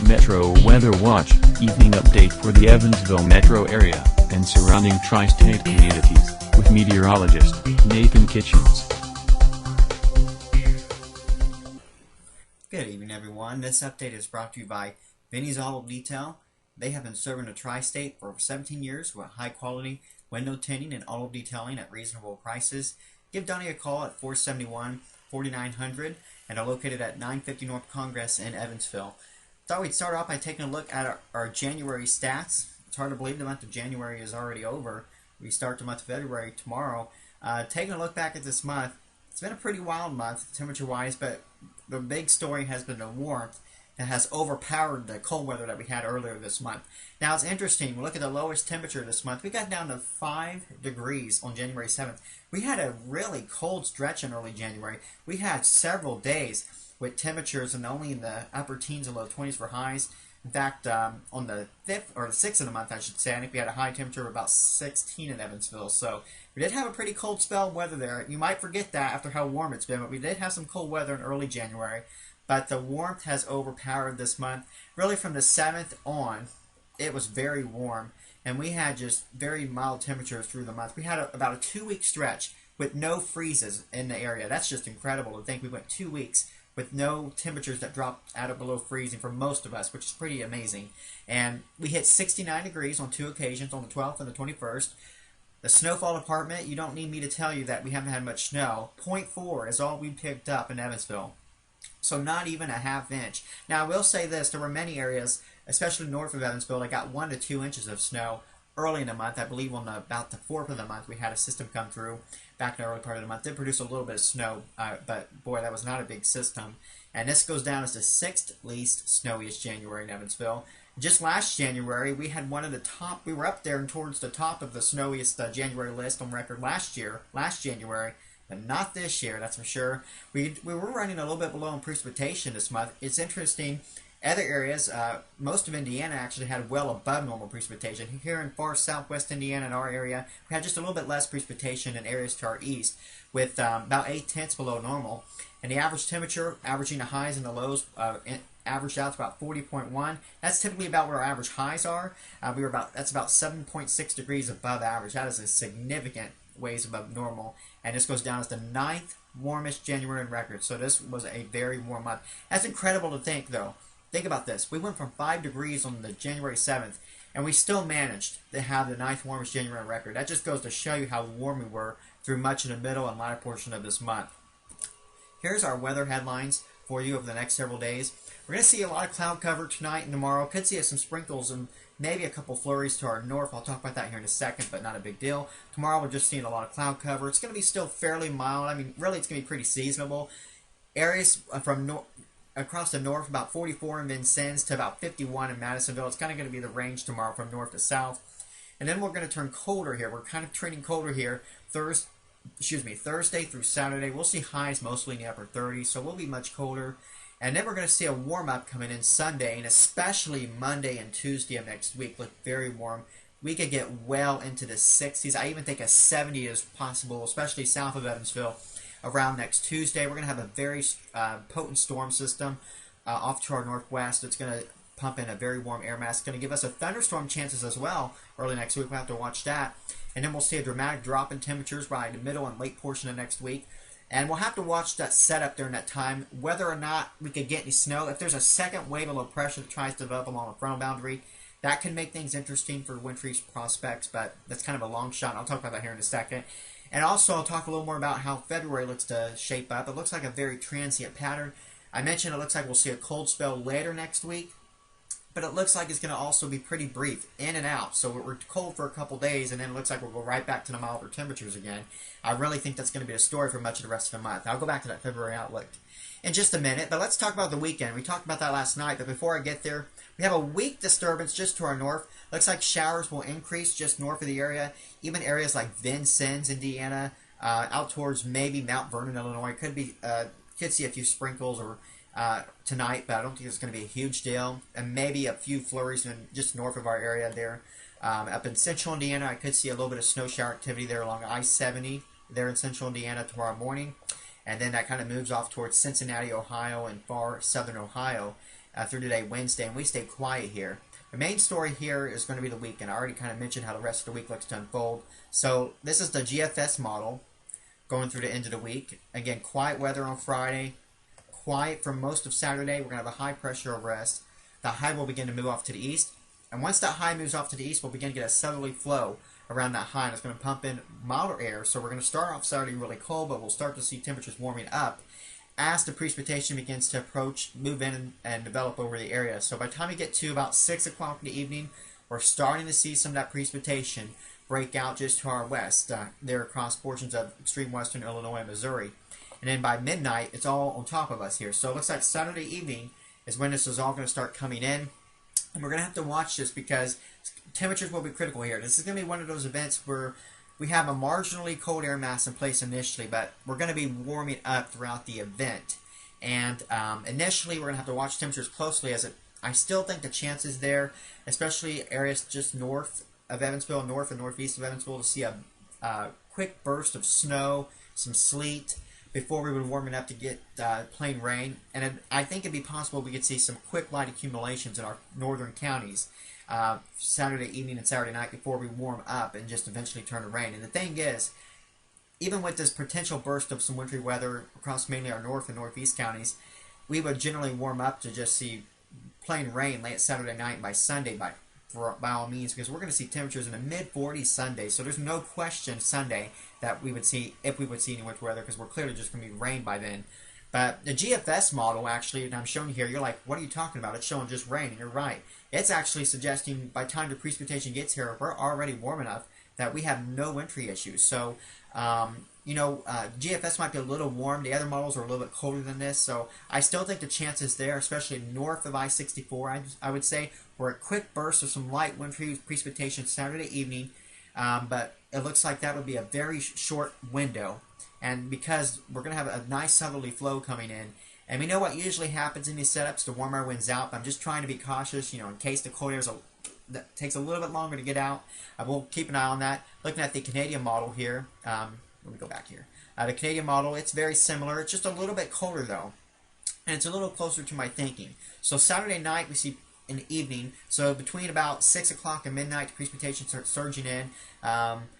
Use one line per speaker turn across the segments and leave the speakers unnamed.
Metro Weather Watch, evening update for the Evansville metro area and surrounding tri-state communities, with meteorologist Nathan Kitchens.
Good evening, everyone. This update is brought to you by Vinny's Auto Detail. They have been serving the tri-state for over 17 years with high-quality window tinting and auto detailing at reasonable prices. Give Donnie a call at 471-4900, and are located at 950 North Congress in Evansville. Thought we'd start off by taking a look at our January stats. It's hard to believe the month of January is already over. We start the month of February tomorrow. Taking a look back at this month, it's been a pretty wild month temperature-wise, but the big story has been the warmth that has overpowered the cold weather that we had earlier this month. Now it's interesting, we look at the lowest temperature this month. We got down to 5 degrees on January 7th. We had a really cold stretch in early January. We had several days with temperatures and only in the upper teens and low 20s for highs. In fact, on the 5th or the 6th of the month, I should say, I think we had a high temperature of about 16 in Evansville. So we did have a pretty cold spell of weather there. You might forget that after how warm it's been, but we did have some cold weather in early January. But the warmth has overpowered this month. Really from the 7th on, it was very warm. And we had just very mild temperatures through the month. We had about a 2-week stretch with no freezes in the area. That's just incredible to think we went 2 weeks with no temperatures that dropped out of below freezing for most of us, which is pretty amazing. And we hit 69 degrees on 2 occasions, on the 12th and the 21st. The snowfall department, you don't need me to tell you that we haven't had much snow. 0.4 is all we picked up in Evansville. So not even a ½ inch. Now I will say this, there were many areas, especially north of Evansville, that got 1 to 2 inches of snow early in the month. I believe on about the 4th of the month we had a system come through back in the early part of the month. Did produce a little bit of snow, but boy, that was not a big system. And this goes down as the 6th least snowiest January in Evansville. Just last January, we had one of the top, we were up there and towards the top of the snowiest January list on record last January, but not this year, that's for sure. We were running a little bit below in precipitation this month. It's interesting. Other areas, most of Indiana actually had well above normal precipitation. Here in far southwest Indiana, in our area, we had just a little bit less precipitation in areas to our east, with about 8/10 below normal. And the average temperature, averaging the highs and the lows, averaged out to about 40.1. That's typically about where our average highs are. That's about 7.6 degrees above average. That is a significant ways above normal. And this goes down as the 9th warmest January on record. So this was a very warm month. That's incredible to think, though. Think about this. We went from 5 degrees on the January 7th, and we still managed to have the 9th warmest January on record. That just goes to show you how warm we were through much of the middle and latter portion of this month. Here's our weather headlines for you over the next several days. We're going to see a lot of cloud cover tonight and tomorrow. Could see some sprinkles and maybe a couple flurries to our north. I'll talk about that here in a second, but not a big deal. Tomorrow we're just seeing a lot of cloud cover. It's going to be still fairly mild. I mean, really, it's going to be pretty seasonable. Areas from across the north, about 44 in Vincennes to about 51 in Madisonville. It's kind of going to be the range tomorrow from north to south. And then we're going to turn colder here. We're kind of trending colder here Thursday through Saturday. We'll see highs mostly in the upper 30s, so we'll be much colder. And then we're going to see a warm-up coming in Sunday, and especially Monday and Tuesday of next week look very warm. We could get well into the 60s. I even think a 70 is possible, especially south of Evansville, around next Tuesday. We're going to have a very potent storm system off to our northwest. It's going to pump in a very warm air mass. It's going to give us a thunderstorm chances as well early next week. We'll have to watch that. And then we'll see a dramatic drop in temperatures by the middle and late portion of next week. And we'll have to watch that setup during that time, whether or not we could get any snow. If there's a second wave of low pressure that tries to develop along the frontal boundary, that can make things interesting for wintry prospects, but that's kind of a long shot. I'll talk about that here in a second. And also, I'll talk a little more about how February looks to shape up. It looks like a very transient pattern. I mentioned it looks like we'll see a cold spell later next week, but it looks like it's going to also be pretty brief, in and out. So we're cold for a couple days, and then it looks like we'll go right back to the milder temperatures again. I really think that's going to be a story for much of the rest of the month. I'll go back to that February outlook in just a minute, but let's talk about the weekend. We talked about that last night, but before I get there, we have a weak disturbance just to our north. Looks like showers will increase just north of the area, even areas like Vincennes, Indiana, out towards maybe Mount Vernon, Illinois. Could see a few sprinkles or tonight, but I don't think it's going to be a huge deal. And maybe a few flurries just north of our area there. Up in central Indiana, I could see a little bit of snow shower activity there along I-70 there in central Indiana tomorrow morning. And then that kind of moves off towards Cincinnati, Ohio, and far southern Ohio. through today, Wednesday, and we stay quiet here. The main story here is going to be the weekend. I already kind of mentioned how the rest of the week looks to unfold. So this is the GFS model going through the end of the week. Again, quiet weather on Friday, quiet for most of Saturday. We're going to have a high pressure over us. The high will begin to move off to the east, and once that high moves off to the east, we'll begin to get a southerly flow around that high, and it's going to pump in milder air. So we're going to start off Saturday really cold, but we'll start to see temperatures warming up as the precipitation begins to approach, move in, and develop over the area. So by the time you get to about 6 o'clock in the evening, we're starting to see some of that precipitation break out just to our west, there across portions of extreme western Illinois and Missouri. And then by midnight, it's all on top of us here. So it looks like Saturday evening is when this is all going to start coming in. And we're going to have to watch this because temperatures will be critical here. This is going to be one of those events where we have a marginally cold air mass in place initially, but we're going to be warming up throughout the event. And initially, we're going to have to watch temperatures closely as I still think the chances there, especially areas just north of Evansville, north and northeast of Evansville, to see a quick burst of snow, some sleet, before we would warming up to get plain rain. And I think it'd be possible we could see some quick light accumulations in our northern counties Saturday evening and Saturday night before we warm up and just eventually turn to rain. And the thing is, even with this potential burst of some wintry weather across mainly our north and northeast counties, we would generally warm up to just see plain rain late Saturday night and by Sunday by all means, because we're going to see temperatures in the mid-40s Sunday. So there's no question Sunday that we would see, if we would see any winter weather, because we're clearly just going to be rain by then. But the GFS model, actually, and I'm showing you here, you're like, what are you talking about? It's showing just rain. And you're right. It's actually suggesting by the time the precipitation gets here, we're already warm enough that we have no wintry issues. So, GFS might be a little warm. The other models are a little bit colder than this. So I still think the chances there, especially north of I-64, I would say, were a quick burst of some light wintry precipitation Saturday evening. But it looks like that would be a very short window. And because we're going to have a nice southerly flow coming in, and we know what usually happens in these setups, the warm air winds out. But I'm just trying to be cautious, in case the cold air that takes a little bit longer to get out. We'll keep an eye on that. Looking at the Canadian model here, let me go back here. The Canadian model, it's very similar. It's just a little bit colder though, and it's a little closer to my thinking. So Saturday night we see in the evening, so between about 6 o'clock and midnight, the precipitation starts surging in,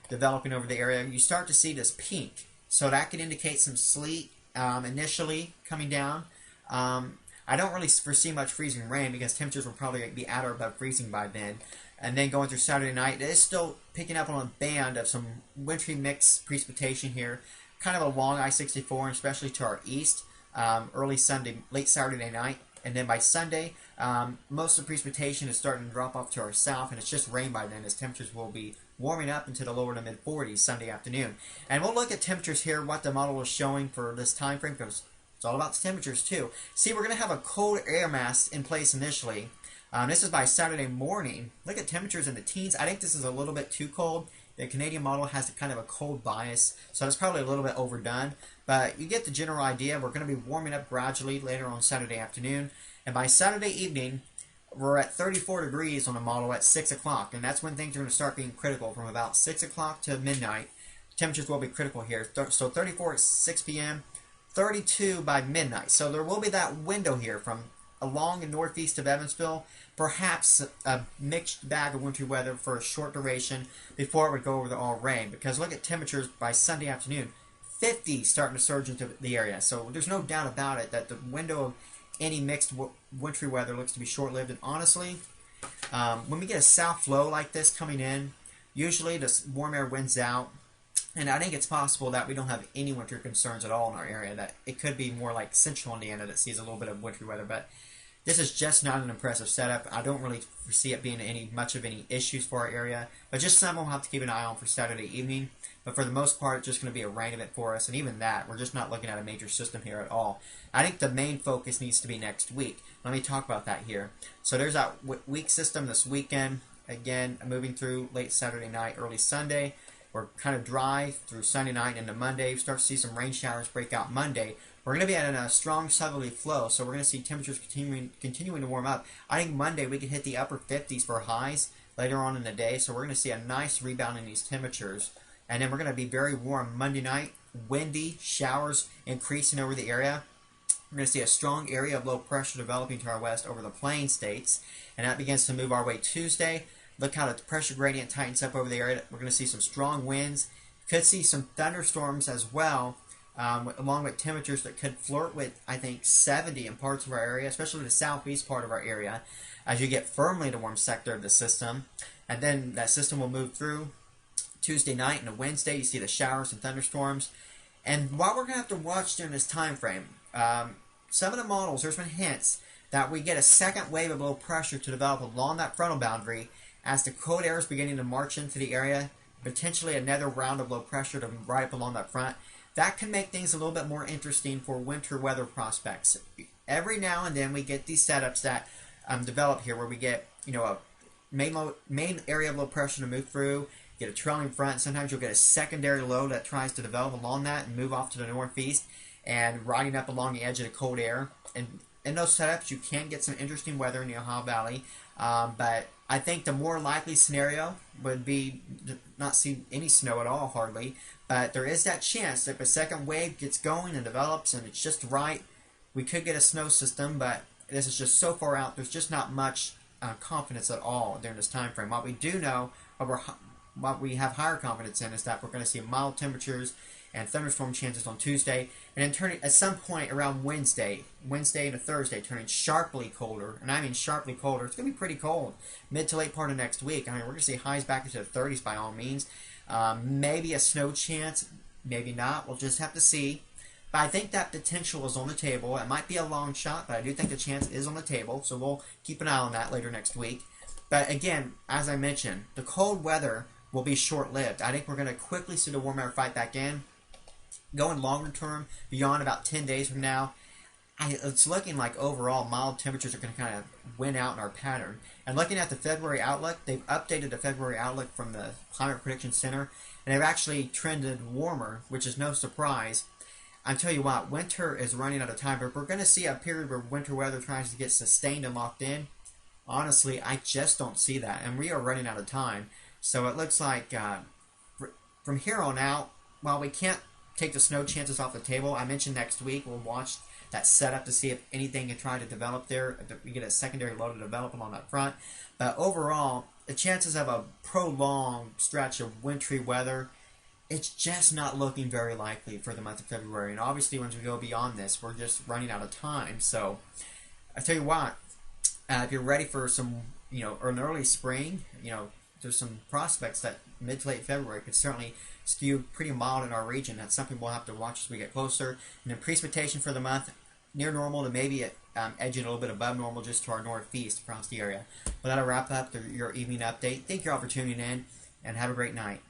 developing over the area. You start to see this pink. So that could indicate some sleet initially coming down. I don't really foresee much freezing rain because temperatures will probably be at or above freezing by then. And then going through Saturday night, it is still picking up on a band of some wintry mixed precipitation here, kind of along I-64, and especially to our east, early Sunday, late Saturday night. And then by Sunday, most of the precipitation is starting to drop off to our south, and it's just rain by then as temperatures will be warming up into the lower to mid-40s Sunday afternoon. And we'll look at temperatures here, what the model is showing for this time frame, because it's all about the temperatures too. See, we're going to have a cold air mass in place initially. This is by Saturday morning. Look at temperatures in the teens. I think this is a little bit too cold. The Canadian model has kind of a cold bias, so it's probably a little bit overdone. But you get the general idea. We're going to be warming up gradually later on Saturday afternoon. And by Saturday evening, we're at 34 degrees on the model at 6 o'clock. And that's when things are going to start being critical. From about 6 o'clock to midnight, temperatures will be critical here. So 34 at 6 p.m., 32 by midnight. So there will be that window here from along and northeast of Evansville, perhaps a mixed bag of wintry weather for a short duration before it would go over the all rain. Because look at temperatures by Sunday afternoon, 50 starting to surge into the area. So there's no doubt about it that the window of any mixed wintry weather looks to be short-lived. And honestly, when we get a south flow like this coming in, usually the warm air winds out. And I think it's possible that we don't have any winter concerns at all in our area, that it could be more like central Indiana that sees a little bit of wintry weather. But this is just not an impressive setup. I don't really foresee it being much of any issues for our area, but just some we'll have to keep an eye on for Saturday evening. But for the most part, it's just going to be a rain event for us, and even that, we're just not looking at a major system here at all. I think the main focus needs to be next week. Let me talk about that here. So there's that weak system this weekend. Again, moving through late Saturday night, early Sunday. We're kind of dry through Sunday night into Monday. We start to see some rain showers break out Monday. We're going to be at a strong southerly flow, so we're going to see temperatures continuing to warm up. I think Monday we could hit the upper 50s for highs later on in the day, so we're going to see a nice rebound in these temperatures. And then we're going to be very warm Monday night, windy, showers increasing over the area. We're going to see a strong area of low pressure developing to our west over the plain states, and that begins to move our way Tuesday. Look how the pressure gradient tightens up over the area. We're going to see some strong winds. Could see some thunderstorms as well, along with temperatures that could flirt with, I think, 70 in parts of our area, especially the southeast part of our area, as you get firmly in the warm sector of the system. And then that system will move through Tuesday night and Wednesday. You see the showers and thunderstorms. And what we're going to have to watch during this time frame, some of the models, there's been hints that we get a second wave of low pressure to develop along that frontal boundary as the cold air is beginning to march into the area, potentially another round of low pressure to right up along that front. That can make things a little bit more interesting for winter weather prospects. Every now and then we get these setups that develop here where we get, a main area of low pressure to move through, get a trailing front. Sometimes you'll get a secondary low that tries to develop along that and move off to the northeast and riding up along the edge of the cold air. And in those setups, you can get some interesting weather in the Ohio Valley. But I think the more likely scenario would be to not see any snow at all, hardly. But there is that chance that if a second wave gets going and develops and it's just right, we could get a snow system. But this is just so far out, there's just not much confidence at all during this time frame. What we do know, what we have higher confidence in, is that we're going to see mild temperatures and thunderstorm chances on Tuesday, and then turning at some point around Wednesday into Thursday, turning sharply colder, and I mean sharply colder. It's going to be pretty cold mid to late part of next week. I mean, we're going to see highs back into the 30s by all means. Maybe a snow chance, maybe not. We'll just have to see. But I think that potential is on the table. It might be a long shot, but I do think the chance is on the table, so we'll keep an eye on that later next week. But again, as I mentioned, the cold weather will be short-lived. I think we're going to quickly see the warm air fight back in. Going longer term, beyond about 10 days from now, it's looking like overall mild temperatures are going to kind of win out in our pattern. And looking at the February outlook, they've updated the February outlook from the Climate Prediction Center, and they've actually trended warmer, which is no surprise. I tell you what, winter is running out of time, but if we're going to see a period where winter weather tries to get sustained and locked in, honestly, I just don't see that, and we are running out of time. So it looks like from here on out, while we can't take the snow chances off the table, I mentioned next week we'll watch that setup to see if anything can try to develop there. If we get a secondary low to develop along that front. But overall, the chances of a prolonged stretch of wintry weather, it's just not looking very likely for the month of February. And obviously, once we go beyond this, we're just running out of time. So I tell you what, if you're ready for some, an early spring, there's some prospects that mid to late February could certainly skew pretty mild in our region. That's something we'll have to watch as we get closer. And then precipitation for the month, near normal to maybe edging a little bit above normal just to our northeast across the area. But that'll wrap up your evening update. Thank you all for tuning in, and have a great night.